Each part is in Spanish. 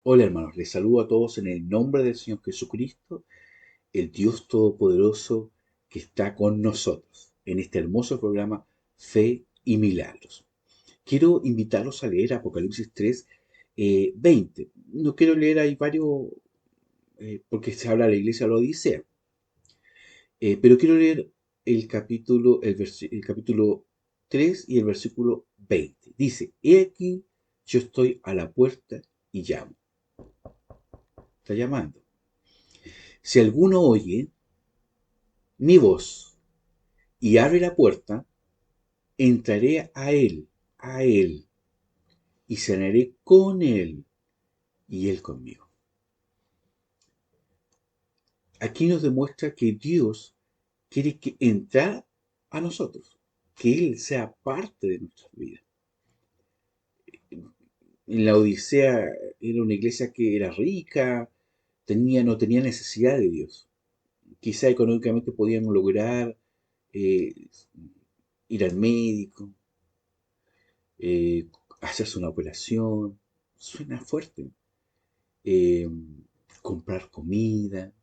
Hola hermanos, les saludo a todos en el nombre del Señor Jesucristo, el Dios Todopoderoso que está con nosotros en este hermoso programa Fe y Milagros. Quiero invitarlos a leer Apocalipsis 3, 20. No quiero leer ahí varios, porque se habla de la iglesia de la Odisea, pero quiero leer el capítulo 3 y el versículo 20. Dice, he aquí, yo estoy a la puerta y llamo. Está llamando. Si alguno oye mi voz y abre la puerta, entraré a él, y cenaré con él y él conmigo. Aquí nos demuestra que Dios quiere que entrar a nosotros, que Él sea parte de nuestras vidas. En la Odisea era una iglesia que era rica, no tenía necesidad de Dios. Quizá económicamente podían lograr eh, ir al médico, eh, hacerse una operación, suena fuerte, eh, comprar comida,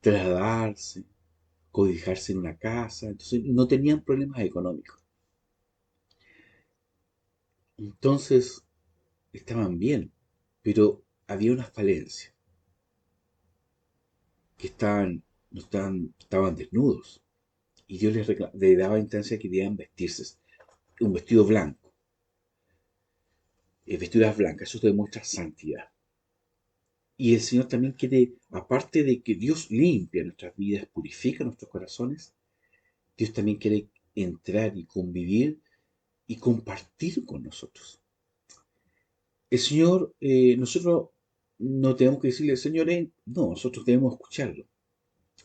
trasladarse, cobijarse en una casa, entonces no tenían problemas económicos. Entonces estaban bien, pero había una falencia, que estaban desnudos, y Dios les daba instancia que debían vestirse, un vestido blanco, vestiduras blancas, eso demuestra santidad. Y el Señor también quiere, aparte de que Dios limpia nuestras vidas, purifica nuestros corazones, Dios también quiere entrar y convivir y compartir con nosotros. El Señor, nosotros no tenemos que decirle, Señor, no, nosotros debemos escucharlo.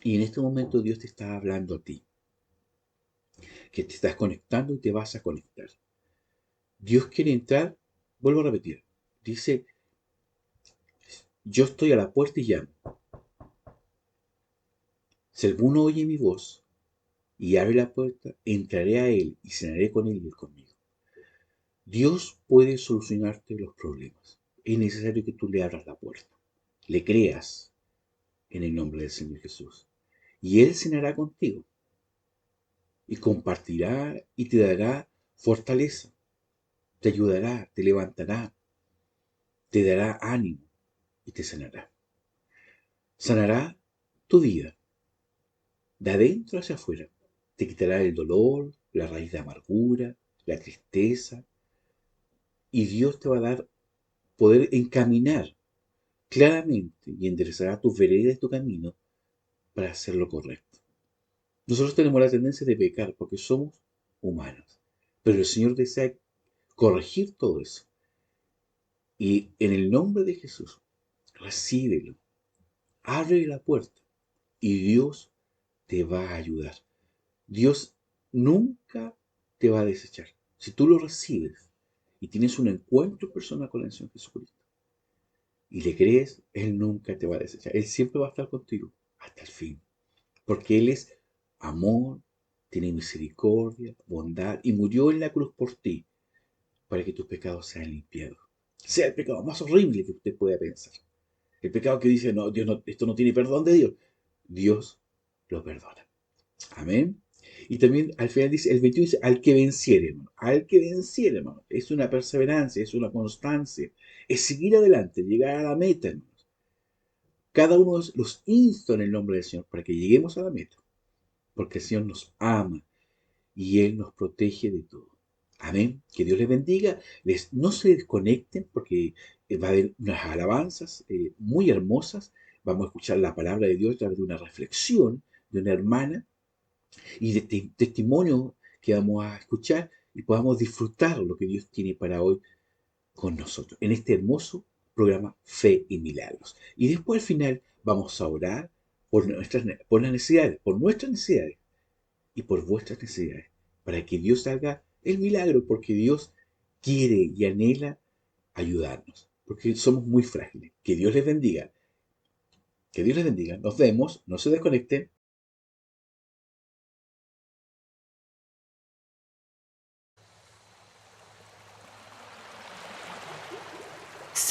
Y en este momento Dios te está hablando a ti, que te estás conectando y te vas a conectar. Dios quiere entrar, vuelvo a repetir, dice, yo estoy a la puerta y llamo. Si alguno oye mi voz y abre la puerta, entraré a él y cenaré con él y él conmigo. Dios puede solucionarte los problemas. Es necesario que tú le abras la puerta, le creas en el nombre del Señor Jesús. Y Él cenará contigo y compartirá y te dará fortaleza, te ayudará, te levantará, te dará ánimo y te sanará. Sanará tu vida de adentro hacia afuera. Te quitará el dolor, la raíz de amargura, la tristeza, y Dios te va a dar poder encaminar claramente y enderezará tus veredas y tu camino para hacer lo correcto. Nosotros tenemos la tendencia de pecar porque somos humanos, pero el Señor desea corregir todo eso. Y en el nombre de Jesús, recíbelo, abre la puerta y Dios te va a ayudar. Dios nunca te va a desechar. Si tú lo recibes y tienes un encuentro personal con el Señor Jesucristo y le crees, Él nunca te va a desechar. Él siempre va a estar contigo hasta el fin. Porque Él es amor, tiene misericordia, bondad, y murió en la cruz por ti, para que tus pecados sean limpiados. Sea el pecado más horrible que usted pueda pensar. El pecado que dice, no, Dios no, esto no tiene perdón de Dios. Dios lo perdona. Amén. Y también al final dice, el 21 dice, al que venciere, hermano. Al que venciere, hermano. Es una perseverancia, es una constancia. Es seguir adelante, llegar a la meta, hermanos. Cada uno los insta en el nombre del Señor para que lleguemos a la meta. Porque el Señor nos ama y Él nos protege de todo. Amén. Que Dios les bendiga. No se desconecten porque va a haber unas alabanzas muy hermosas. Vamos a escuchar la palabra de Dios a través de una reflexión de una hermana y de testimonio que vamos a escuchar y podamos disfrutar lo que Dios tiene para hoy con nosotros en este hermoso programa Fe y Milagros. Y después al final vamos a orar por las necesidades, por nuestras necesidades y por vuestras necesidades, para que Dios haga el milagro, porque Dios quiere y anhela ayudarnos, porque somos muy frágiles. Que Dios les bendiga, que Dios les bendiga. Nos vemos, no se desconecten.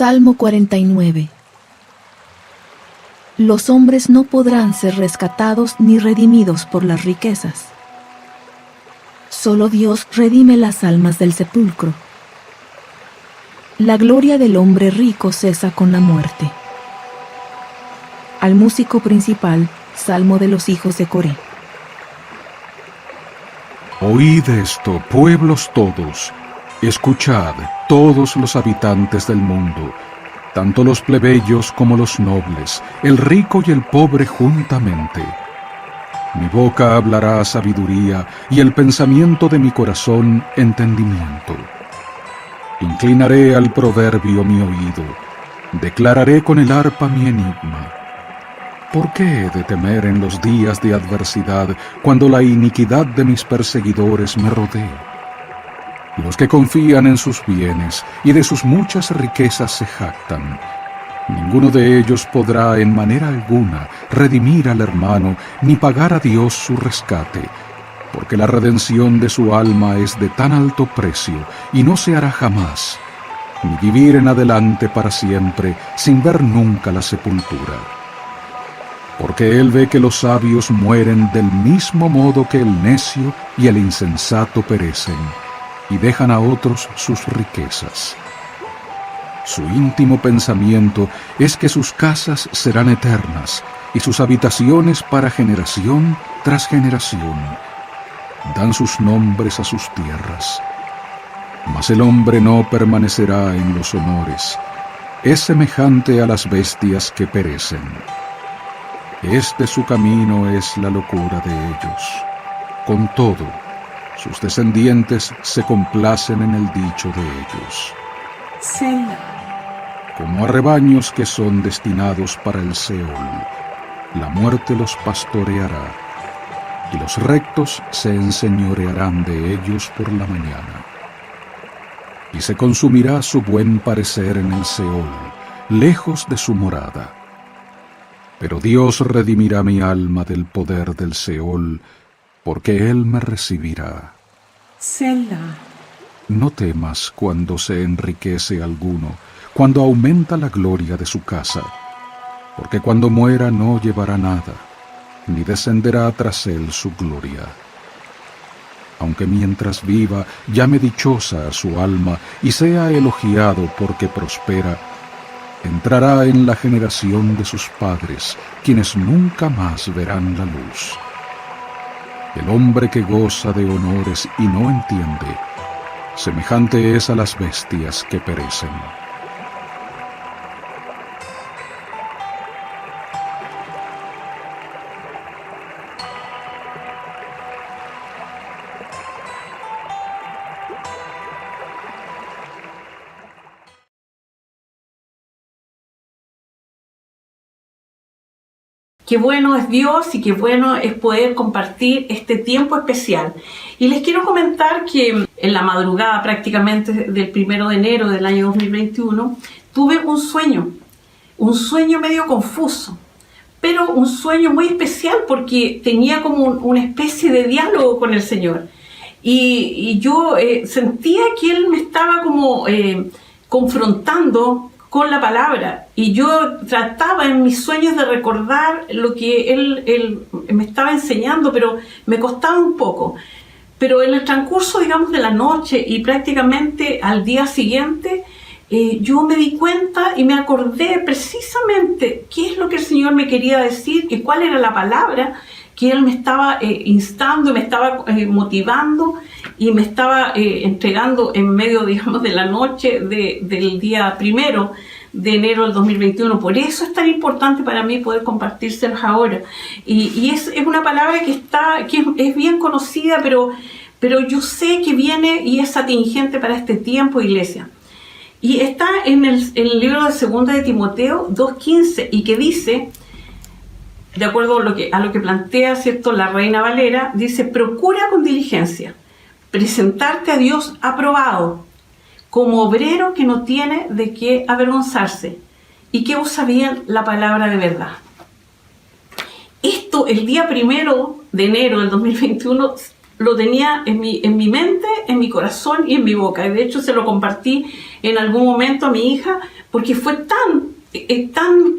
Salmo 49. Los hombres no podrán ser rescatados ni redimidos por las riquezas. Solo Dios redime las almas del sepulcro. La gloria del hombre rico cesa con la muerte. Al músico principal, Salmo de los hijos de Coré. Oíd esto, pueblos todos, escuchad, todos los habitantes del mundo, tanto los plebeyos como los nobles, el rico y el pobre juntamente. Mi boca hablará sabiduría, y el pensamiento de mi corazón entendimiento. Inclinaré al proverbio mi oído, declararé con el arpa mi enigma. ¿Por qué he de temer en los días de adversidad, cuando la iniquidad de mis perseguidores me rodee? Los que confían en sus bienes y de sus muchas riquezas se jactan. Ninguno de ellos podrá en manera alguna redimir al hermano, ni pagar a Dios su rescate, porque la redención de su alma es de tan alto precio, y no se hará jamás, ni vivir en adelante para siempre, sin ver nunca la sepultura. Porque él ve que los sabios mueren del mismo modo que el necio y el insensato perecen, y dejan a otros sus riquezas. Su íntimo pensamiento es que sus casas serán eternas, y sus habitaciones para generación tras generación. Dan sus nombres a sus tierras. Mas el hombre no permanecerá en los honores. Es semejante a las bestias que perecen. Este su camino es la locura de ellos. Con todo, sus descendientes se complacen en el dicho de ellos. Selah. Como a rebaños que son destinados para el Seol, la muerte los pastoreará, y los rectos se enseñorearán de ellos por la mañana. Y se consumirá su buen parecer en el Seol, lejos de su morada. Pero Dios redimirá mi alma del poder del Seol, porque Él me recibirá. Selah. No temas cuando se enriquece alguno, cuando aumenta la gloria de su casa, porque cuando muera no llevará nada, ni descenderá tras él su gloria. Aunque mientras viva llame dichosa a su alma y sea elogiado porque prospera, entrará en la generación de sus padres, quienes nunca más verán la luz. El hombre que goza de honores y no entiende, semejante es a las bestias que perecen. Qué bueno es Dios y qué bueno es poder compartir este tiempo especial. Y les quiero comentar que en la madrugada prácticamente del 1 de enero del año 2021 tuve un sueño medio confuso, pero un sueño muy especial porque tenía como una especie de diálogo con el Señor. Y yo sentía que Él me estaba como confrontando con la palabra, y yo trataba en mis sueños de recordar lo que él me estaba enseñando, pero me costaba un poco. Pero en el transcurso, digamos, de la noche y prácticamente al día siguiente, yo me di cuenta y me acordé precisamente qué es lo que el Señor me quería decir y cuál era la palabra que Él me estaba instando y me estaba motivando y me estaba entregando en medio, digamos, de la noche del día 1 de enero del 2021. Por eso es tan importante para mí poder compartírselos ahora. Y es una palabra que es bien conocida, pero yo sé que viene y es atingente para este tiempo, iglesia. Y está en el libro de 2 de Timoteo 2:15, y que dice, de acuerdo a lo que plantea, ¿cierto?, la Reina Valera, dice: procura con diligencia presentarte a Dios aprobado, como obrero que no tiene de qué avergonzarse y que usa bien la palabra de verdad. Esto, el día 1 de enero del 2021, lo tenía en mi mente, en mi corazón y en mi boca. Y de hecho se lo compartí en algún momento a mi hija, porque fue tan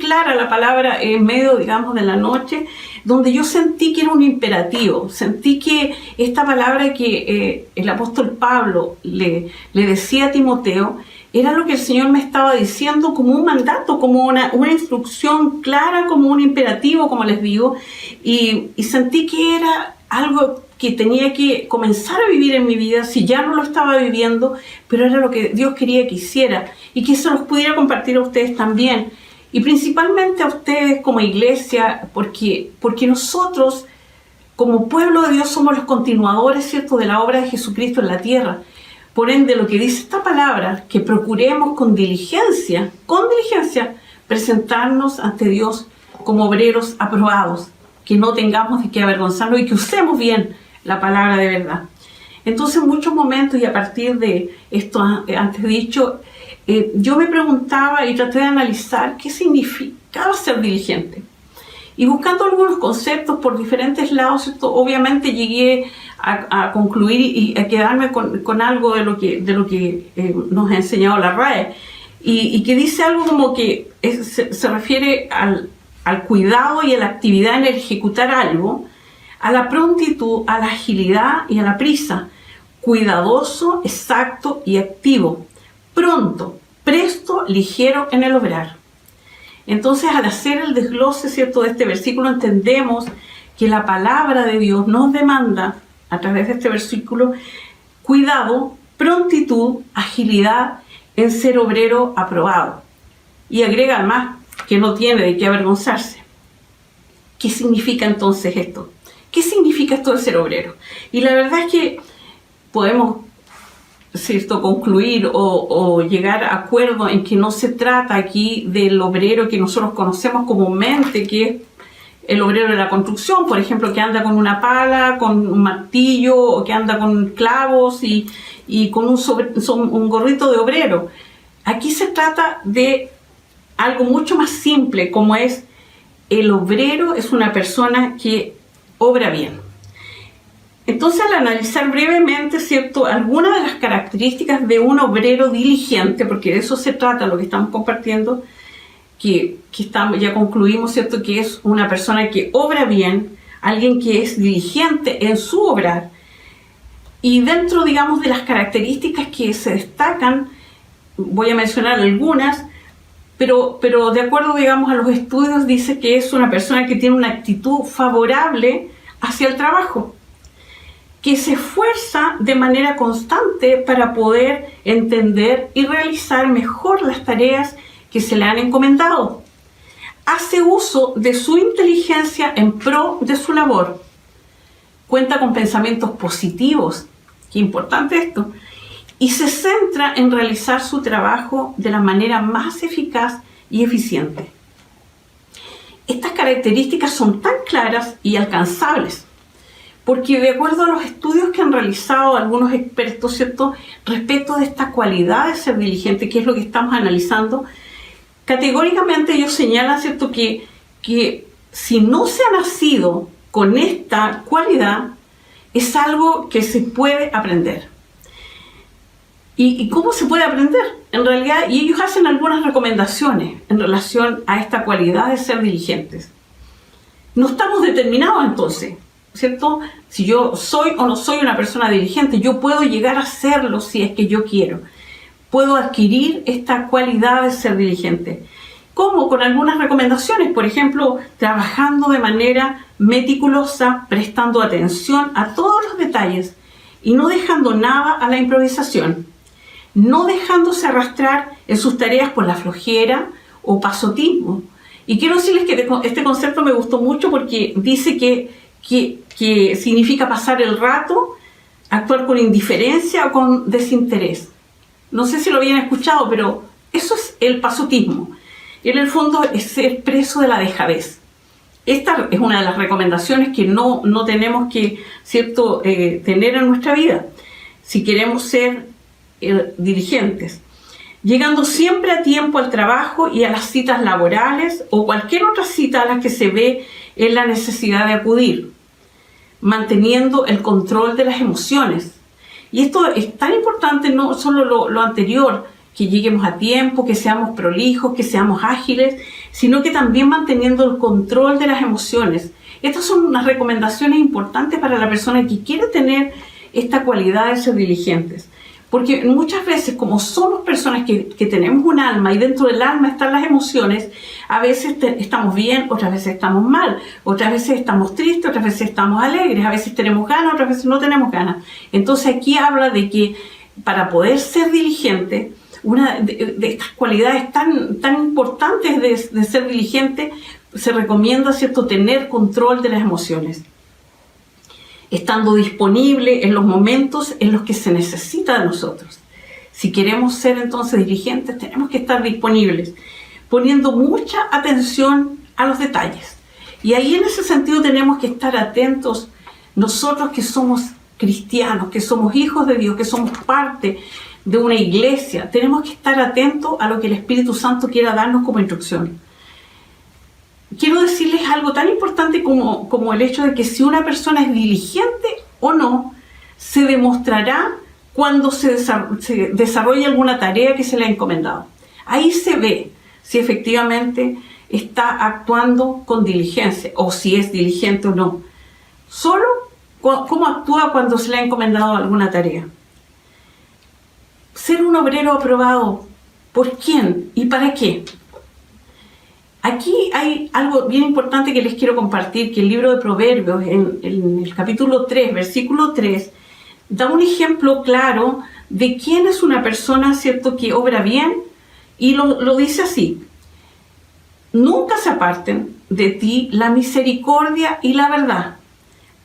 clara la palabra en medio, digamos, de la noche, donde yo sentí que era un imperativo. Sentí que esta palabra que el apóstol Pablo le decía a Timoteo era lo que el Señor me estaba diciendo como un mandato, como una instrucción clara, como un imperativo, como les digo, y sentí que era algo que tenía que comenzar a vivir en mi vida, si ya no lo estaba viviendo, pero era lo que Dios quería que hiciera, y que se los pudiera compartir a ustedes también, y principalmente a ustedes como iglesia, porque nosotros, como pueblo de Dios, somos los continuadores, ¿cierto?, de la obra de Jesucristo en la tierra. Por ende, lo que dice esta palabra, que procuremos con diligencia, presentarnos ante Dios como obreros aprobados, que no tengamos de qué avergonzarnos y que usemos bien la palabra de verdad. Entonces, en muchos momentos, y a partir de esto antes dicho, yo me preguntaba y traté de analizar qué significaba ser diligente. Y buscando algunos conceptos por diferentes lados, obviamente llegué a concluir y a quedarme con algo de lo que nos ha enseñado la RAE, y que dice algo como que se refiere al cuidado y a la actividad en el ejecutar algo, a la prontitud, a la agilidad y a la prisa, cuidadoso, exacto y activo, pronto, presto, ligero en el obrar. Entonces, al hacer el desglose, ¿cierto?, de este versículo, entendemos que la palabra de Dios nos demanda, a través de este versículo, cuidado, prontitud, agilidad en ser obrero aprobado. Y agrega además que no tiene de qué avergonzarse. ¿Qué significa entonces esto? ¿Qué significa esto de ser obrero? Y la verdad es que podemos, ¿cierto?, concluir o llegar a acuerdo en que no se trata aquí del obrero que nosotros conocemos comúnmente, que es el obrero de la construcción, por ejemplo, que anda con una pala, con un martillo, o que anda con clavos y con un gorrito de obrero. Aquí se trata de algo mucho más simple, como es el obrero es una persona que obra bien. Entonces, al analizar brevemente, ¿cierto?, algunas de las características de un obrero diligente, porque de eso se trata lo que estamos compartiendo, ya concluimos, ¿cierto?, que es una persona que obra bien, alguien que es diligente en su obrar. Y dentro, digamos, de las características que se destacan, voy a mencionar algunas, pero de acuerdo, digamos, a los estudios, dice que es una persona que tiene una actitud favorable hacia el trabajo, que se esfuerza de manera constante para poder entender y realizar mejor las tareas que se le han encomendado. Hace uso de su inteligencia en pro de su labor. Cuenta con pensamientos positivos, qué importante esto, y se centra en realizar su trabajo de la manera más eficaz y eficiente. Estas características son tan claras y alcanzables, porque de acuerdo a los estudios que han realizado algunos expertos, ¿cierto?, respecto de esta cualidad de ser diligente, que es lo que estamos analizando, categóricamente ellos señalan, ¿cierto?, que si no se ha nacido con esta cualidad, es algo que se puede aprender. ¿Y cómo se puede aprender? En realidad, y ellos hacen algunas recomendaciones en relación a esta cualidad de ser diligentes. No estamos determinados entonces, ¿cierto? Si yo soy o no soy una persona diligente, yo puedo llegar a serlo si es que yo quiero. Puedo adquirir esta cualidad de ser diligente. ¿Cómo? Con algunas recomendaciones, por ejemplo, trabajando de manera meticulosa, prestando atención a todos los detalles y no dejando nada a la improvisación, no dejándose arrastrar en sus tareas por la flojera o pasotismo. Y quiero decirles que este concepto me gustó mucho porque dice que significa pasar el rato, actuar con indiferencia o con desinterés. No sé si lo habían escuchado, pero eso es el pasotismo. En el fondo es ser preso de la dejadez. Esta es una de las recomendaciones que no tenemos que, ¿cierto?, tener en nuestra vida si queremos ser diligentes. Llegando siempre a tiempo al trabajo y a las citas laborales o cualquier otra cita a la que se ve en la necesidad de acudir. manteniendo el control de las emociones. Y esto es tan importante, no solo lo anterior, que lleguemos a tiempo, que seamos prolijos, que seamos ágiles, sino que también manteniendo el control de las emociones. Estas son unas recomendaciones importantes para la persona que quiere tener esta cualidad de ser diligentes. Porque muchas veces, como somos personas que tenemos un alma y dentro del alma están las emociones, a veces estamos bien, otras veces estamos mal, otras veces estamos tristes, otras veces estamos alegres, a veces tenemos ganas, otras veces no tenemos ganas. Entonces aquí habla de que para poder ser diligente, una de estas cualidades tan importantes de ser diligente, se recomienda, ¿cierto?, tener control de las emociones, estando disponible en los momentos en los que se necesita de nosotros. Si queremos ser entonces diligentes, tenemos que estar disponibles, poniendo mucha atención a los detalles. Y ahí en ese sentido tenemos que estar atentos nosotros que somos cristianos, que somos hijos de Dios, que somos parte de una iglesia. Tenemos que estar atentos a lo que el Espíritu Santo quiera darnos como instrucción. Quiero decirles algo tan importante como el hecho de que si una persona es diligente o no, se demostrará cuando se desarrolla alguna tarea que se le ha encomendado. Ahí se ve si efectivamente está actuando con diligencia o si es diligente o no. Solo cómo actúa cuando se le ha encomendado alguna tarea. Ser un obrero aprobado, ¿por quién y para qué? Aquí hay algo bien importante que les quiero compartir, que el libro de Proverbios, en el capítulo 3, versículo 3, da un ejemplo claro de quién es una persona, ¿cierto?, que obra bien, y lo dice así: nunca se aparten de ti la misericordia y la verdad,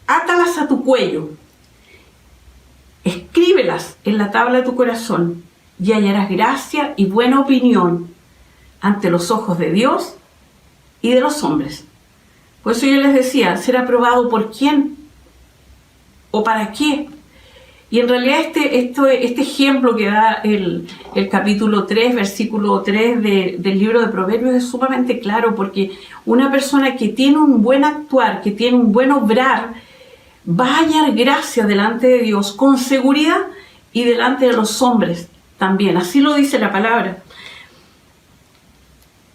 átalas a tu cuello, escríbelas en la tabla de tu corazón, y hallarás gracia y buena opinión ante los ojos de Dios y de los hombres. Por eso yo les decía, ser aprobado por quién o para qué. Y en realidad este ejemplo que da el capítulo 3, versículo 3 del libro de Proverbios es sumamente claro, porque una persona que tiene un buen actuar, que tiene un buen obrar, va a hallar gracia delante de Dios con seguridad y delante de los hombres también. Así lo dice la palabra.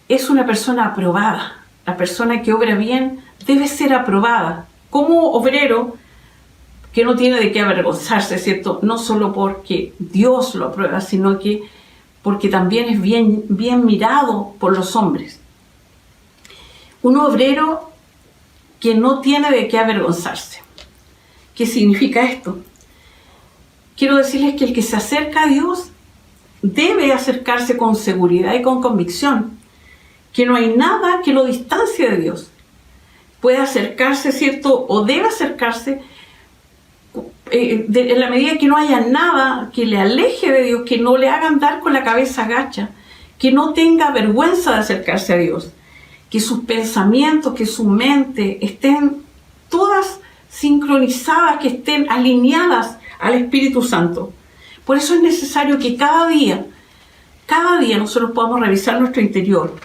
Es una persona aprobada. La persona que obra bien debe ser aprobada como obrero, que no tiene de qué avergonzarse, ¿cierto? No solo porque Dios lo aprueba, sino que porque también es bien mirado por los hombres. Un obrero que no tiene de qué avergonzarse. ¿Qué significa esto? Quiero decirles que el que se acerca a Dios debe acercarse con seguridad y con convicción, que no hay nada que lo distancie de Dios. Puede acercarse, ¿cierto?, o debe acercarse en la medida que no haya nada que le aleje de Dios, que no le haga andar con la cabeza agacha, que no tenga vergüenza de acercarse a Dios, que sus pensamientos, que su mente estén todas sincronizadas, que estén alineadas al Espíritu Santo. Por eso es necesario que cada día nosotros podamos revisar nuestro interior,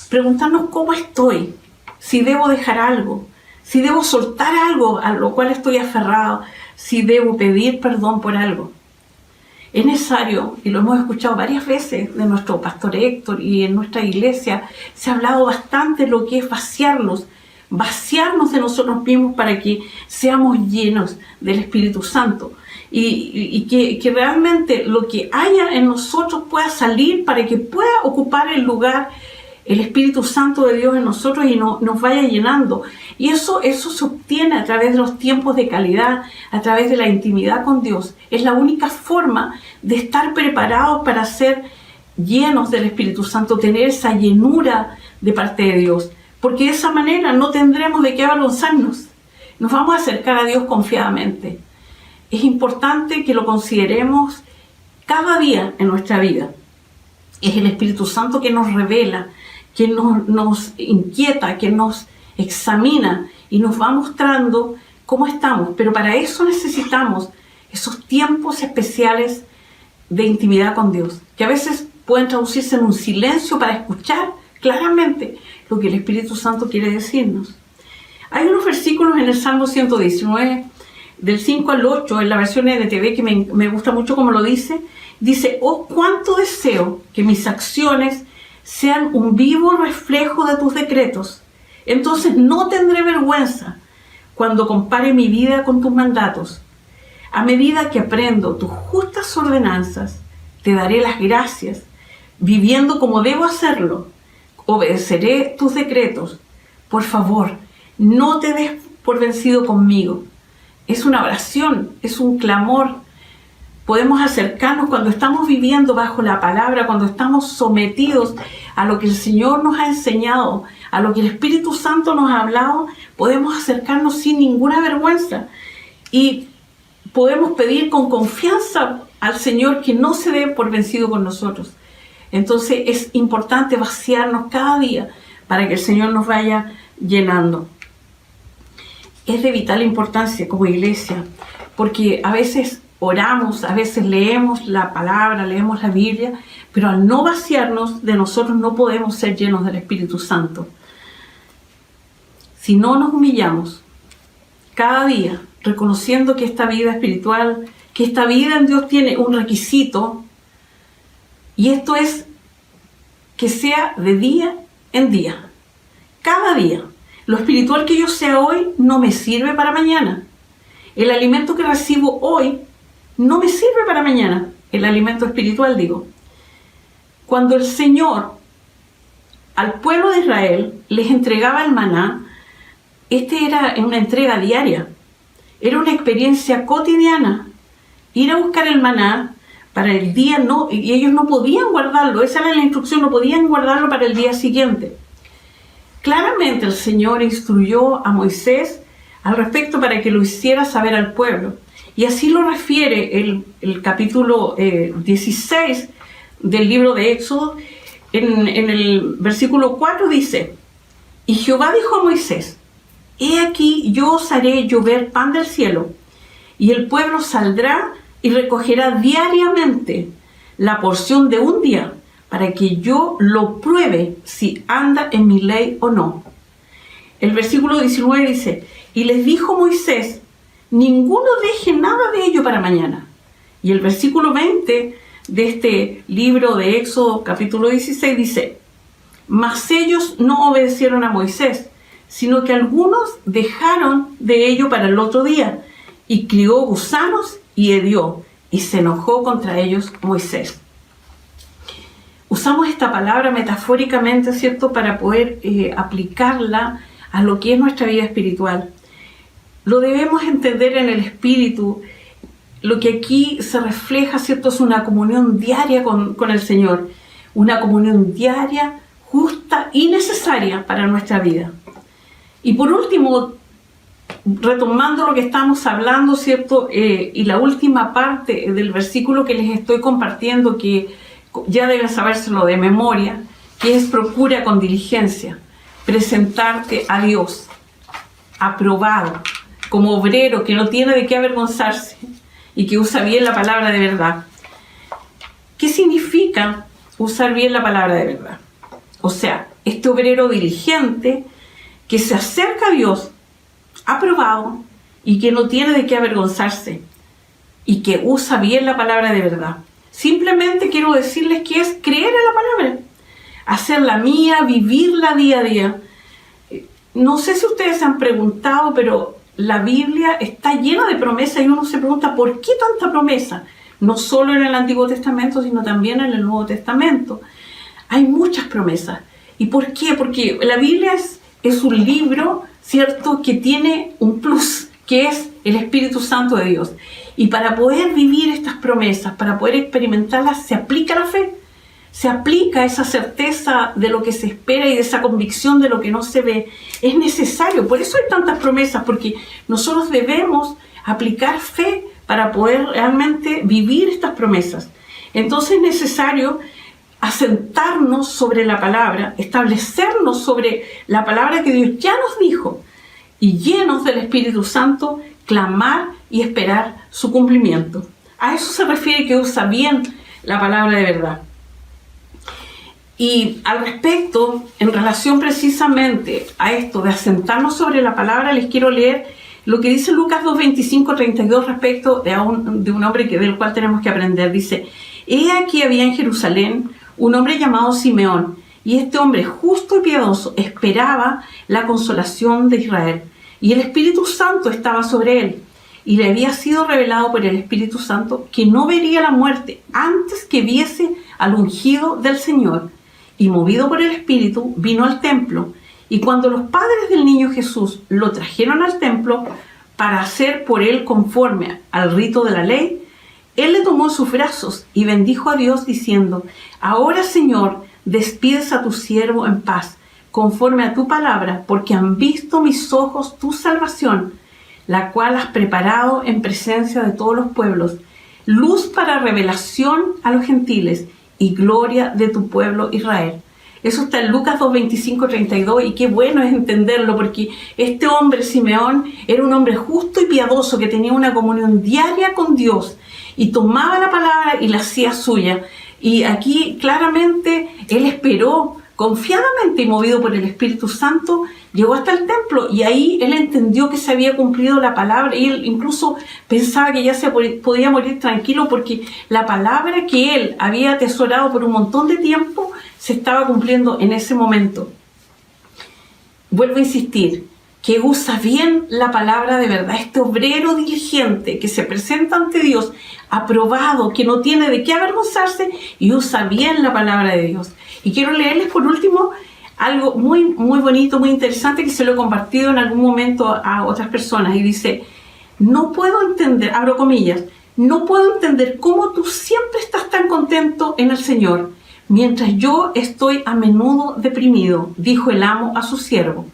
preguntarnos cómo estoy, si debo dejar algo, si debo soltar algo a lo cual estoy aferrado, si debo pedir perdón por algo. Es necesario, y lo hemos escuchado varias veces de nuestro pastor Héctor y en nuestra iglesia, se ha hablado bastante de lo que es vaciarnos de nosotros mismos para que seamos llenos del Espíritu Santo y que realmente lo que haya en nosotros pueda salir para que pueda ocupar el lugar el Espíritu Santo de Dios en nosotros y nos vaya llenando. Y eso se obtiene a través de los tiempos de calidad, a través de la intimidad con Dios. Es la única forma de estar preparados para ser llenos del Espíritu Santo, tener esa llenura de parte de Dios. Porque de esa manera no tendremos de qué avergonzarnos. Nos vamos a acercar a Dios confiadamente. Es importante que lo consideremos cada día en nuestra vida. Es el Espíritu Santo que nos revela, que nos inquieta, que nos examina y nos va mostrando cómo estamos. Pero para eso necesitamos esos tiempos especiales de intimidad con Dios, que a veces pueden traducirse en un silencio para escuchar claramente lo que el Espíritu Santo quiere decirnos. Hay unos versículos en el Salmo 119, del 5 al 8, en la versión NTV, que me gusta mucho como lo dice. Dice: oh, cuánto deseo que mis acciones sean un vivo reflejo de tus decretos. Entonces no tendré vergüenza cuando compare mi vida con tus mandatos. A medida que aprendo tus justas ordenanzas, te daré las gracias, viviendo como debo hacerlo. Obedeceré tus decretos. Por favor, no te des por vencido conmigo. Es una oración, es un clamor. Podemos acercarnos cuando estamos viviendo bajo la palabra, cuando estamos sometidos a lo que el Señor nos ha enseñado, a lo que el Espíritu Santo nos ha hablado. Podemos acercarnos sin ninguna vergüenza y podemos pedir con confianza al Señor que no se dé por vencido con nosotros. Entonces es importante vaciarnos cada día para que el Señor nos vaya llenando. Es de vital importancia como iglesia, porque a veces oramos, a veces leemos la palabra, leemos la Biblia, pero al no vaciarnos de nosotros no podemos ser llenos del Espíritu Santo. Si no nos humillamos cada día, reconociendo que esta vida espiritual, que esta vida en Dios tiene un requisito, y esto es que sea de día en día, cada día. Lo espiritual que yo sea hoy no me sirve para mañana. El alimento que recibo hoy no me sirve para mañana. El alimento espiritual, digo. Cuando el Señor al pueblo de Israel les entregaba el maná, era una entrega diaria. Era una experiencia cotidiana. Ir a buscar el maná para el día, y ellos no podían guardarlo. Esa era la instrucción, no podían guardarlo para el día siguiente. Claramente el Señor instruyó a Moisés al respecto para que lo hiciera saber al pueblo. Y así lo refiere el capítulo 16 del libro de Éxodo. En el versículo 4 dice: y Jehová dijo a Moisés: he aquí yo os haré llover pan del cielo, y el pueblo saldrá y recogerá diariamente la porción de un día, para que yo lo pruebe si anda en mi ley o no. El versículo 19 dice: y les dijo Moisés: ninguno deje nada de ello para mañana. Y el versículo 20 de este libro de Éxodo, capítulo 16, dice: mas ellos no obedecieron a Moisés, sino que algunos dejaron de ello para el otro día, y crió gusanos y hedió, y se enojó contra ellos Moisés. Usamos esta palabra metafóricamente, ¿cierto?, para poder aplicarla a lo que es nuestra vida espiritual. Lo debemos entender en el espíritu. Lo que aquí se refleja, ¿cierto?, es una comunión diaria con el Señor. Una comunión diaria, justa y necesaria para nuestra vida. Y por último, retomando lo que estamos hablando, ¿cierto?, y la última parte del versículo que les estoy compartiendo, que ya deben sabérselo de memoria, que es: procura con diligencia presentarte a Dios aprobado, como obrero que no tiene de qué avergonzarse y que usa bien la palabra de verdad. ¿Qué significa usar bien la palabra de verdad? O sea, este obrero diligente que se acerca a Dios aprobado y que no tiene de qué avergonzarse y que usa bien la palabra de verdad. Simplemente quiero decirles que es creer en la palabra, hacerla mía, vivirla día a día. No sé si ustedes se han preguntado, pero la Biblia está llena de promesas y uno se pregunta: ¿por qué tanta promesa? No solo en el Antiguo Testamento, sino también en el Nuevo Testamento. Hay muchas promesas. ¿Y por qué? Porque la Biblia es un libro, ¿cierto?, que tiene un plus, que es el Espíritu Santo de Dios. Y para poder vivir estas promesas, para poder experimentarlas, se aplica la fe. Se aplica esa certeza de lo que se espera y de esa convicción de lo que no se ve. Es necesario. Por eso hay tantas promesas, porque nosotros debemos aplicar fe para poder realmente vivir estas promesas. Entonces es necesario asentarnos sobre la palabra, establecernos sobre la palabra que Dios ya nos dijo, y llenos del Espíritu Santo, clamar y esperar su cumplimiento. A eso se refiere que usa bien la palabra de verdad. Y al respecto, en relación precisamente a esto de asentarnos sobre la palabra, les quiero leer lo que dice Lucas 2, 25, 32 respecto de un hombre del cual tenemos que aprender. Dice: he aquí había en Jerusalén un hombre llamado Simeón, y este hombre justo y piadoso esperaba la consolación de Israel, y el Espíritu Santo estaba sobre él, y le había sido revelado por el Espíritu Santo que no vería la muerte antes que viese al ungido del Señor. Y movido por el Espíritu, vino al templo, y cuando los padres del niño Jesús lo trajeron al templo para hacer por él conforme al rito de la ley, él le tomó en sus brazos y bendijo a Dios diciendo: ahora, Señor, despides a tu siervo en paz, conforme a tu palabra, porque han visto mis ojos tu salvación, la cual has preparado en presencia de todos los pueblos, luz para revelación a los gentiles y gloria de tu pueblo Israel. Eso está en Lucas 2, 25, 32, y qué bueno es entenderlo, porque este hombre, Simeón, era un hombre justo y piadoso que tenía una comunión diaria con Dios y tomaba la palabra y la hacía suya. Y aquí claramente él esperó confiadamente y movido por el Espíritu Santo, llegó hasta el templo y ahí él entendió que se había cumplido la palabra, y él incluso pensaba que ya se podía morir tranquilo porque la palabra que él había atesorado por un montón de tiempo se estaba cumpliendo en ese momento. Vuelvo a insistir, que usa bien la palabra de verdad, este obrero diligente que se presenta ante Dios, aprobado, que no tiene de qué avergonzarse y usa bien la palabra de Dios. Y quiero leerles por último algo muy, muy bonito, muy interesante, que se lo he compartido en algún momento a otras personas, y dice: no puedo entender, abro comillas, no puedo entender cómo tú siempre estás tan contento en el Señor, mientras yo estoy a menudo deprimido, dijo el amo a su siervo.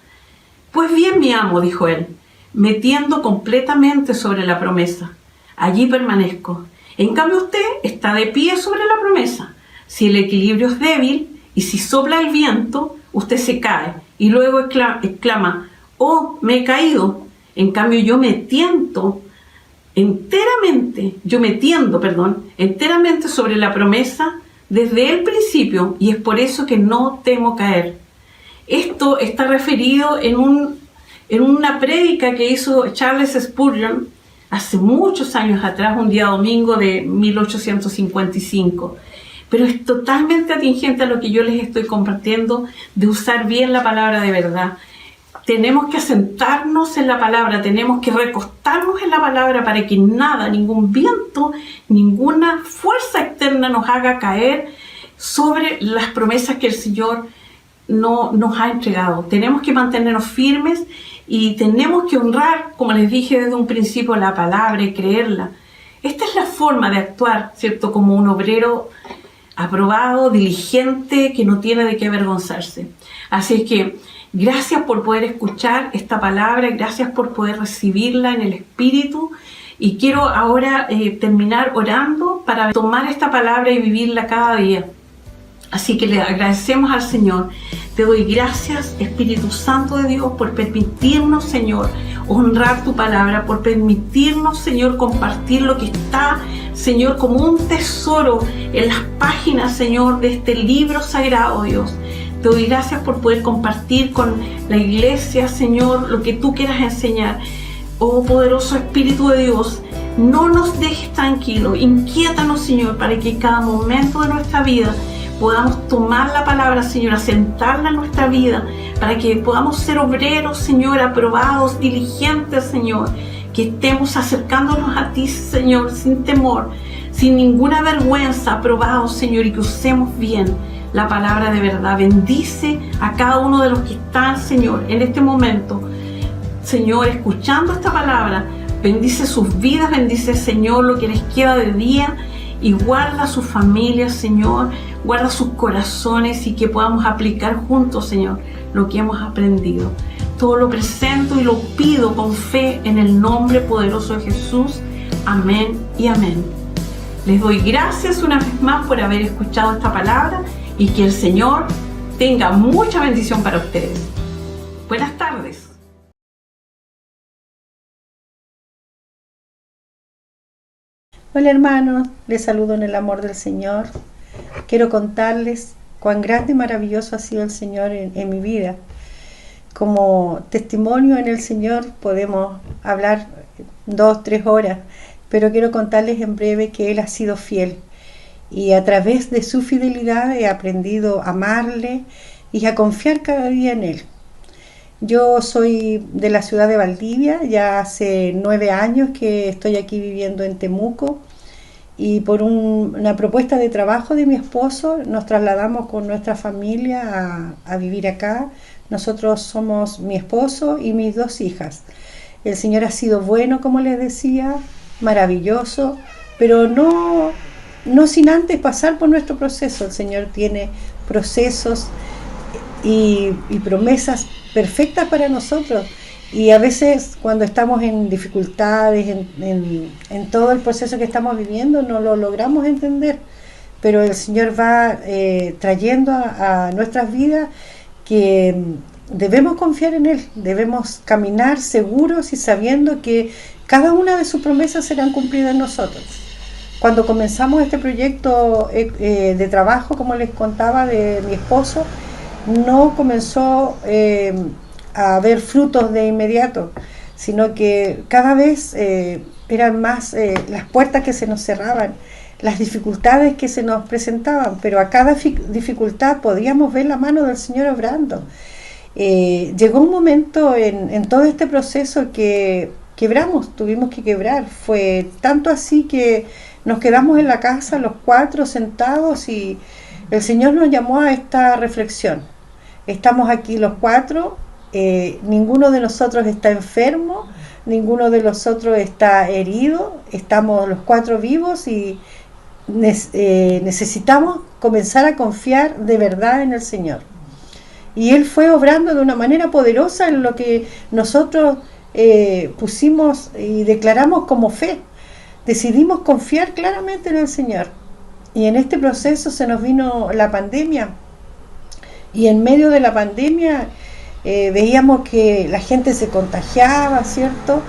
Pues bien, mi amo, dijo él, me tiendo completamente sobre la promesa. Allí permanezco. En cambio usted está de pie sobre la promesa. Si el equilibrio es débil y si sopla el viento, usted se cae y luego exclama: oh, me he caído. En cambio yo me tiendo enteramente sobre la promesa desde el principio, y es por eso que no temo caer. Esto está referido en una prédica que hizo Charles Spurgeon hace muchos años atrás, un día domingo de 1855. Pero es totalmente atingente a lo que yo les estoy compartiendo, de usar bien la palabra de verdad. Tenemos que asentarnos en la palabra, tenemos que recostarnos en la palabra para que nada, ningún viento, ninguna fuerza externa nos haga caer sobre las promesas que el Señor no nos ha entregado. Tenemos que mantenernos firmes y tenemos que honrar, como les dije desde un principio, la palabra y creerla. Esta es la forma de actuar, ¿cierto? Como un obrero aprobado, diligente, que no tiene de qué avergonzarse. Así es que gracias por poder escuchar esta palabra, gracias por poder recibirla en el Espíritu, y quiero ahora terminar orando para tomar esta palabra y vivirla cada día. Así que le agradecemos al Señor. Te doy gracias, Espíritu Santo de Dios, por permitirnos, Señor, honrar tu palabra, por permitirnos, Señor, compartir lo que está, Señor, como un tesoro en las páginas, Señor, de este libro sagrado, Dios. Te doy gracias por poder compartir con la iglesia, Señor, lo que tú quieras enseñar. Oh, poderoso Espíritu de Dios, no nos dejes tranquilos, inquiétanos, Señor, para que cada momento de nuestra vida podamos tomar la palabra, Señor, asentarla en nuestra vida, para que podamos ser obreros, Señor, aprobados, diligentes, Señor, que estemos acercándonos a ti, Señor, sin temor, sin ninguna vergüenza, aprobados, Señor, y que usemos bien la palabra de verdad. Bendice a cada uno de los que están, Señor, en este momento, Señor, escuchando esta palabra. Bendice sus vidas, bendice, Señor, lo que les queda de día, y guarda a sus familias, Señor, guarda sus corazones, y que podamos aplicar juntos, Señor, lo que hemos aprendido. Todo lo presento y lo pido con fe en el nombre poderoso de Jesús. Amén y amén. Les doy gracias una vez más por haber escuchado esta palabra, y que el Señor tenga mucha bendición para ustedes. Buenas tardes. Hola hermanos, les saludo en el amor del Señor. Quiero contarles cuán grande y maravilloso ha sido el Señor en mi vida. Como testimonio en el Señor podemos hablar 2, 3 horas, pero quiero contarles en breve que Él ha sido fiel. Y a través de su fidelidad he aprendido a amarle y a confiar cada día en Él. Yo soy de la ciudad de Valdivia, ya hace 9 años que estoy aquí viviendo en Temuco, y por una propuesta de trabajo de mi esposo nos trasladamos con nuestra familia a vivir acá. Nosotros somos mi esposo y mis 2 hijas. El Señor ha sido bueno, como les decía, maravilloso, pero no sin antes pasar por nuestro proceso. El Señor tiene procesos y promesas perfectas para nosotros, y a veces cuando estamos en dificultades, en todo el proceso que estamos viviendo, no lo logramos entender, pero el Señor va trayendo a nuestras vidas que debemos confiar en Él, debemos caminar seguros y sabiendo que cada una de sus promesas serán cumplidas en nosotros. Cuando comenzamos este proyecto de trabajo, como les contaba, de mi esposo, no comenzó a haber frutos de inmediato, sino que cada vez eran más las puertas que se nos cerraban, las dificultades que se nos presentaban, pero a cada dificultad podíamos ver la mano del Señor obrando. Llegó un momento en todo este proceso que tuvimos que quebrar. Fue tanto así que nos quedamos en la casa los 4 sentados, y el Señor nos llamó a esta reflexión. Estamos aquí los 4, ninguno de nosotros está enfermo, ninguno de nosotros está herido, estamos los 4 vivos y necesitamos comenzar a confiar de verdad en el Señor. Y Él fue obrando de una manera poderosa en lo que nosotros pusimos y declaramos como fe. Decidimos confiar claramente en el Señor. Y en este proceso se nos vino la pandemia. Y en medio de la pandemia veíamos que la gente se contagiaba, ¿cierto?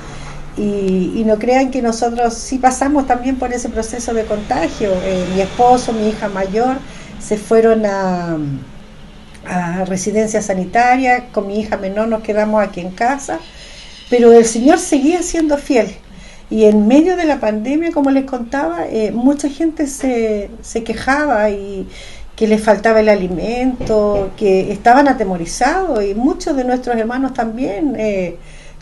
Y no crean que nosotros sí pasamos también por ese proceso de contagio. Mi esposo, mi hija mayor, se fueron a residencia sanitaria. Con mi hija menor nos quedamos aquí en casa. Pero el Señor seguía siendo fiel. Y en medio de la pandemia, como les contaba, mucha gente se quejaba y que les faltaba el alimento, que estaban atemorizados, y muchos de nuestros hermanos también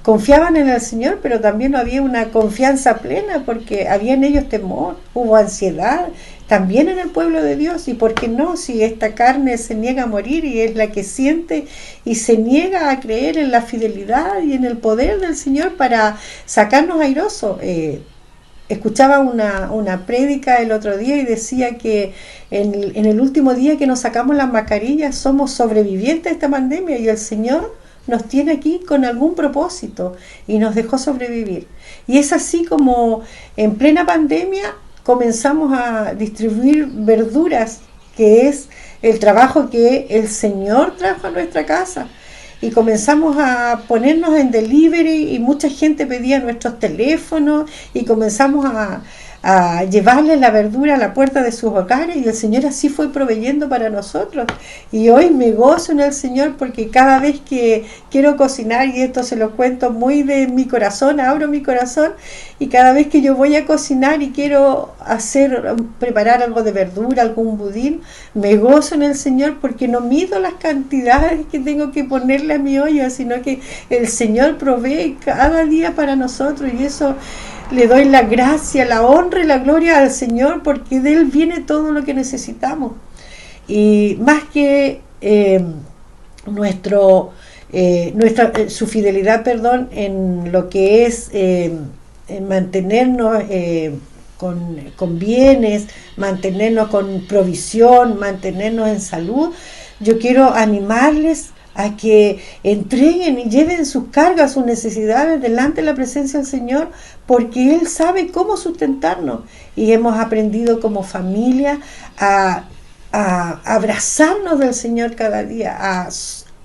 confiaban en el Señor, pero también no había una confianza plena porque había en ellos temor, hubo ansiedad también en el pueblo de Dios. Y por qué no, si esta carne se niega a morir y es la que siente y se niega a creer en la fidelidad y en el poder del Señor para sacarnos airosos. Escuchaba una prédica el otro día y decía que en el último día que nos sacamos las mascarillas somos sobrevivientes de esta pandemia, y el Señor nos tiene aquí con algún propósito y nos dejó sobrevivir. Y es así como en plena pandemia comenzamos a distribuir verduras, que es el trabajo que el Señor trajo a nuestra casa. Y comenzamos a ponernos en delivery y mucha gente pedía nuestros teléfonos y comenzamos a llevarles la verdura a la puerta de sus hogares, y el Señor así fue proveyendo para nosotros. Y hoy me gozo en el Señor porque cada vez que quiero cocinar, y esto se lo cuento muy de mi corazón, abro mi corazón, y cada vez que yo voy a cocinar y quiero preparar algo de verdura, algún budín, me gozo en el Señor porque no mido las cantidades que tengo que ponerle a mi olla, sino que el Señor provee cada día para nosotros, y eso le doy la gracia, la honra y la gloria al Señor, porque de Él viene todo lo que necesitamos. Y más que su fidelidad, en lo que es en mantenernos con bienes, mantenernos con provisión, mantenernos en salud, yo quiero animarles a que entreguen y lleven sus cargas, sus necesidades delante de la presencia del Señor, porque Él sabe cómo sustentarnos. Y hemos aprendido como familia a abrazarnos del Señor cada día,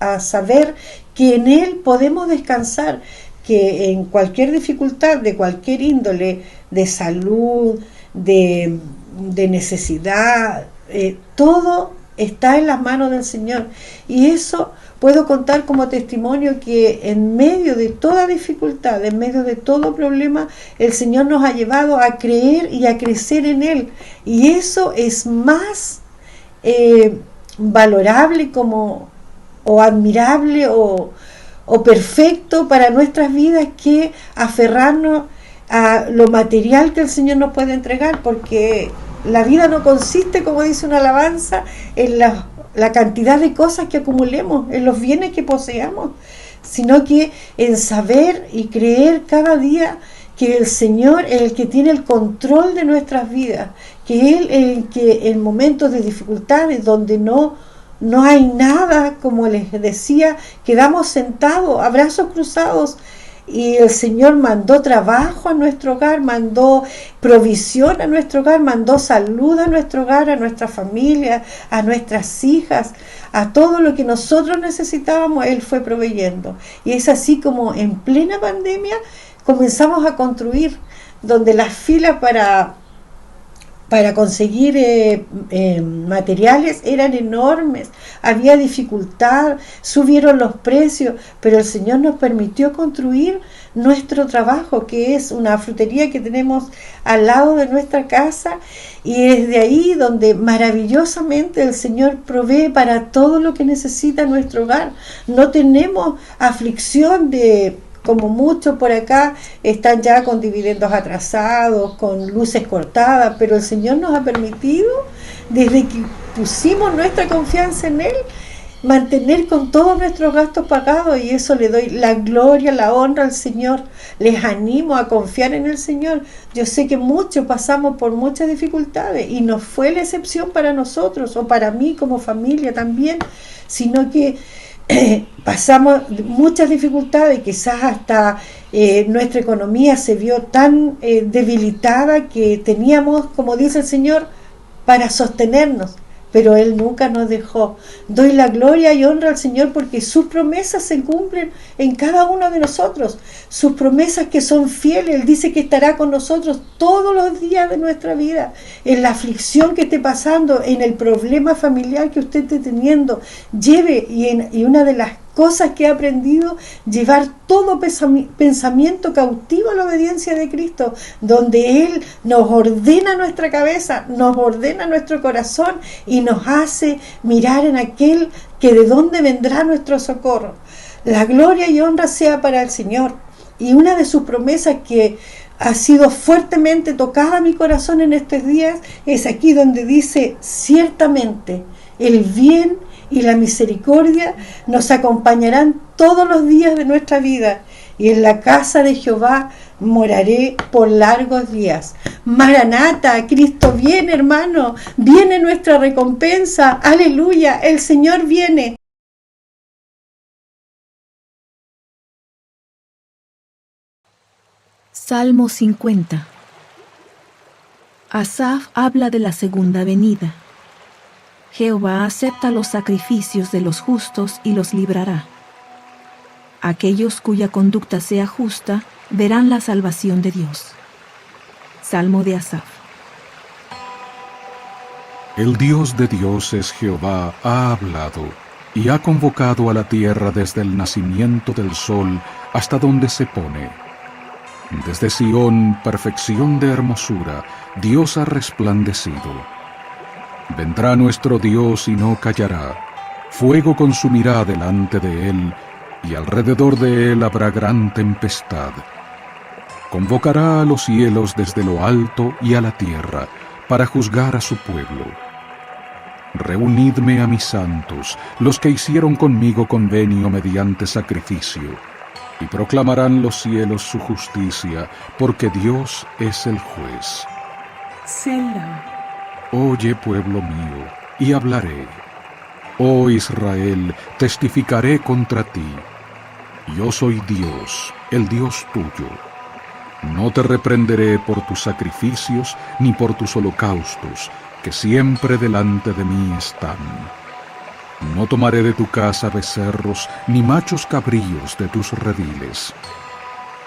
a saber que en Él podemos descansar, que en cualquier dificultad, de cualquier índole, de salud, de necesidad, todo está en las manos del Señor. Y eso puedo contar como testimonio que en medio de toda dificultad, en medio de todo problema, el Señor nos ha llevado a creer y a crecer en Él. Y eso es más valorable o admirable o perfecto para nuestras vidas que aferrarnos a lo material que el Señor nos puede entregar, porque la vida no consiste, como dice una alabanza, en la cantidad de cosas que acumulemos, en los bienes que poseamos, sino que en saber y creer cada día que el Señor es el que tiene el control de nuestras vidas, que Él es el que en momentos de dificultades donde no hay nada, como les decía, quedamos sentados, a brazos cruzados, y el Señor mandó trabajo a nuestro hogar, mandó provisión a nuestro hogar, mandó salud a nuestro hogar, a nuestra familia, a nuestras hijas, a todo lo que nosotros necesitábamos, Él fue proveyendo. Y es así como en plena pandemia comenzamos a construir, donde las filas para conseguir materiales eran enormes, había dificultad, subieron los precios, pero el Señor nos permitió construir nuestro trabajo, que es una frutería que tenemos al lado de nuestra casa, y es de ahí donde maravillosamente el Señor provee para todo lo que necesita nuestro hogar. No tenemos aflicción como muchos por acá están ya con dividendos atrasados, con luces cortadas, pero el Señor nos ha permitido, desde que pusimos nuestra confianza en Él, mantener con todos nuestros gastos pagados, y eso le doy la gloria, la honra al Señor. Les animo a confiar en el Señor. Yo sé que muchos pasamos por muchas dificultades y no fue la excepción para nosotros o para mí como familia también, sino que pasamos muchas dificultades, quizás hasta nuestra economía se vio tan debilitada que teníamos, como dice el Señor, para sostenernos, pero Él nunca nos dejó. Doy la gloria y honra al Señor porque sus promesas se cumplen en cada uno de nosotros, sus promesas que son fieles. Él dice que estará con nosotros todos los días de nuestra vida, en la aflicción que esté pasando, en el problema familiar que usted esté teniendo. Lleve, y una de las cosas que he aprendido, llevar todo pensamiento cautivo a la obediencia de Cristo, donde Él nos ordena nuestra cabeza, nos ordena nuestro corazón y nos hace mirar en aquel que de dónde vendrá nuestro socorro. La gloria y honra sea para el Señor. Y una de sus promesas que ha sido fuertemente tocada a mi corazón en estos días es aquí donde dice: ciertamente el bien y la misericordia nos acompañarán todos los días de nuestra vida, y en la casa de Jehová moraré por largos días. Maranata, Cristo viene, hermano, viene nuestra recompensa, aleluya, el Señor viene. Salmo 50. Asaf habla de la segunda venida. Jehová acepta los sacrificios de los justos y los librará. Aquellos cuya conducta sea justa verán la salvación de Dios. Salmo de Asaf. El Dios de dioses, Jehová, ha hablado y ha convocado a la tierra desde el nacimiento del sol hasta donde se pone. Desde Sión, perfección de hermosura, Dios ha resplandecido. Vendrá nuestro Dios y no callará. Fuego consumirá delante de él, y alrededor de él habrá gran tempestad. Convocará a los cielos desde lo alto y a la tierra, para juzgar a su pueblo. Reunidme a mis santos, los que hicieron conmigo convenio mediante sacrificio, y proclamarán los cielos su justicia, porque Dios es el juez. Selah. Oye, pueblo mío, y hablaré. Oh Israel, testificaré contra ti. Yo soy Dios, el Dios tuyo. No te reprenderé por tus sacrificios, ni por tus holocaustos, que siempre delante de mí están. No tomaré de tu casa becerros, ni machos cabríos de tus rediles.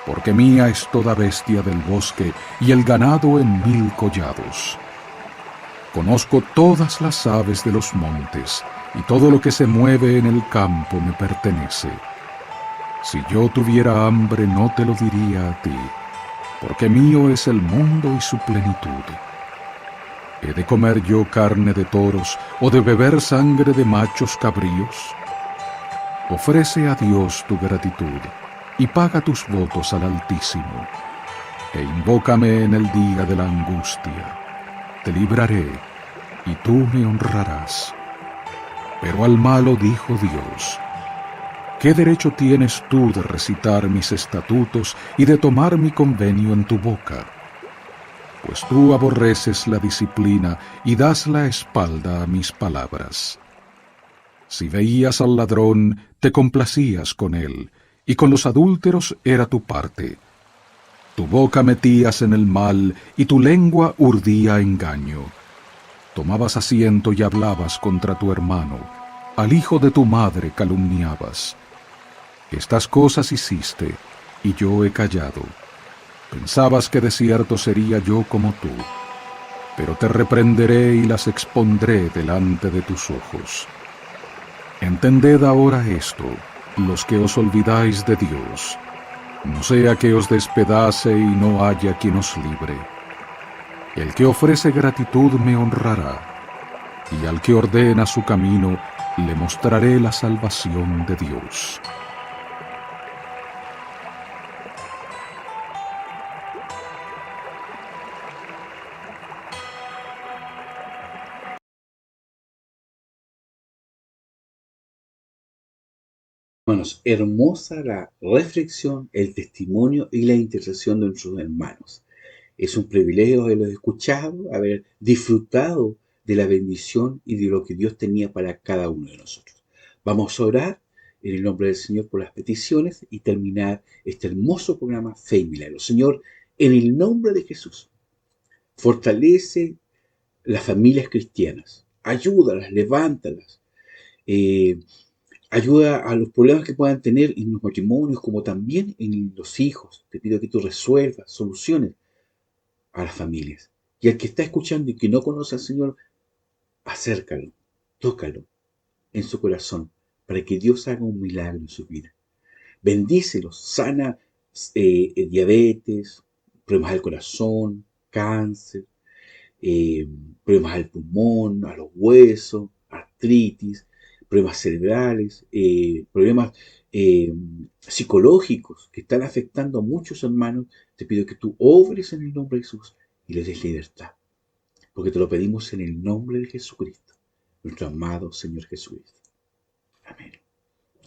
Porque mía es toda bestia del bosque, y el ganado en 1000 collados. Conozco todas las aves de los montes, y todo lo que se mueve en el campo me pertenece. Si yo tuviera hambre no te lo diría a ti, porque mío es el mundo y su plenitud. ¿He de comer yo carne de toros o de beber sangre de machos cabríos? Ofrece a Dios tu gratitud y paga tus votos al Altísimo, e invócame en el día de la angustia. Te libraré, y tú me honrarás. Pero al malo dijo Dios: ¿qué derecho tienes tú de recitar mis estatutos y de tomar mi convenio en tu boca? Pues tú aborreces la disciplina y das la espalda a mis palabras. Si veías al ladrón, te complacías con él, y con los adúlteros era tu parte. Tu boca metías en el mal, y tu lengua urdía engaño. Tomabas asiento y hablabas contra tu hermano, al hijo de tu madre calumniabas. Estas cosas hiciste, y yo he callado. Pensabas que de cierto sería yo como tú, pero te reprenderé y las expondré delante de tus ojos. Entended ahora esto, los que os olvidáis de Dios, no sea que os despedace y no haya quien os libre. El que ofrece gratitud me honrará, y al que ordena su camino le mostraré la salvación de Dios. Hermanos, hermosa la reflexión, el testimonio y la intercesión de nuestros hermanos. Es un privilegio haberlos escuchado, haber disfrutado de la bendición y de lo que Dios tenía para cada uno de nosotros. Vamos a orar en el nombre del Señor por las peticiones y terminar este hermoso programa Fe y Milagros. Señor, en el nombre de Jesús, fortalece las familias cristianas, ayúdalas, levántalas, ayuda a los problemas que puedan tener en los matrimonios como también en los hijos. Te pido que tú resuelvas, soluciones a las familias. Y al que está escuchando y que no conoce al Señor, acércalo, tócalo en su corazón para que Dios haga un milagro en su vida. Bendícelos, sana diabetes, problemas del corazón, cáncer, eh, problemas al pulmón, a los huesos, artritis, problemas cerebrales, problemas psicológicos que están afectando a muchos hermanos. Te pido que tú obres en el nombre de Jesús y les des libertad, porque te lo pedimos en el nombre de Jesucristo, nuestro amado Señor Jesucristo. Amén.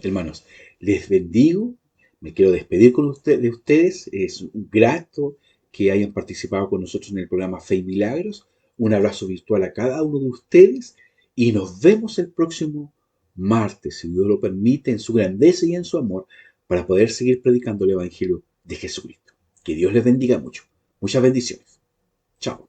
Hermanos, les bendigo. Me quiero despedir de ustedes. Es un grato que hayan participado con nosotros en el programa Fe y Milagros. Un abrazo virtual a cada uno de ustedes y nos vemos el próximo martes, si Dios lo permite, en su grandeza y en su amor, para poder seguir predicando el Evangelio de Jesucristo. Que Dios les bendiga mucho. Muchas bendiciones. Chao.